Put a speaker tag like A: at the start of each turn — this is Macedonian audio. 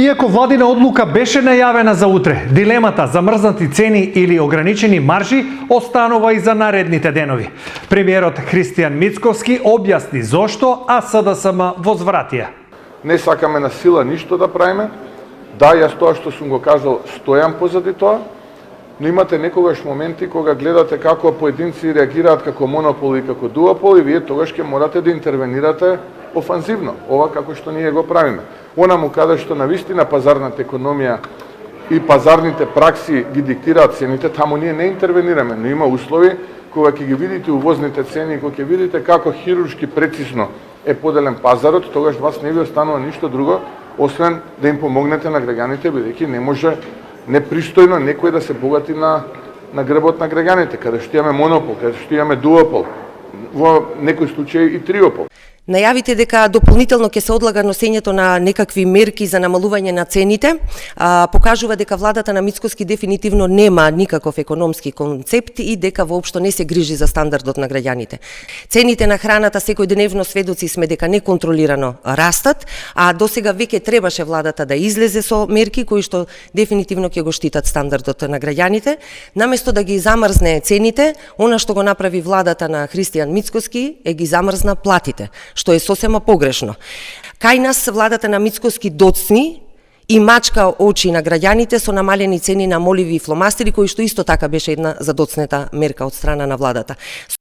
A: Иако владина одлука беше најавена за утре, дилемата замрзнати цени или ограничени маржи останува и за наредните денови. Премиерот Христијан Мицковски објасни зошто, а СДСМ возвратија.
B: Не сакаме на сила ништо да правиме. Да, јас тоа што сум го кажал, стојам позади тоа, но имате некогаш моменти кога гледате како поединци реагираат како монополи и како дуопол и вие тогаш ќе морате да интервенирате офанзивно, ова како што ние го правиме. Онаму каде што навистина пазарната економија и пазарните пракси ги диктираат цените, таму ние не интервенираме, но има услови кога ќе ги видите увозните цени, кога ќе видите како хируршки прецизно е поделен пазарот, тогаш вас не ви останува ништо друго, освен да им помогнете на граѓаните, бидејќи не може непристојно некој да се богати на грбот на граѓаните, каде што имаме монопол, каде што имаме дуопол, во некој случај и триопол.
C: Најавите дека дополнително ќе се одлага носењето на некакви мерки за намалување на цените, покажува дека владата на Мицковски дефинитивно нема никаков економски концепт и дека воопшто не се грижи за стандардот на граѓаните. Цените на храната секојдневно сведоци сме дека неконтролирано растат, а досега веќе требаше владата да излезе со мерки кои што дефинитивно ќе го штитат стандардот на граѓаните. Наместо да ги замрзне цените, она што го направи владата на Христијан Мицковски е ги замрзна платите, што е сосема погрешно. Кај нас владата на Мицковски доцни и мачка очи на граѓаните со намалени цени на моливи и фломастери, кои што исто така беше една задоцнета мерка од страна на владата.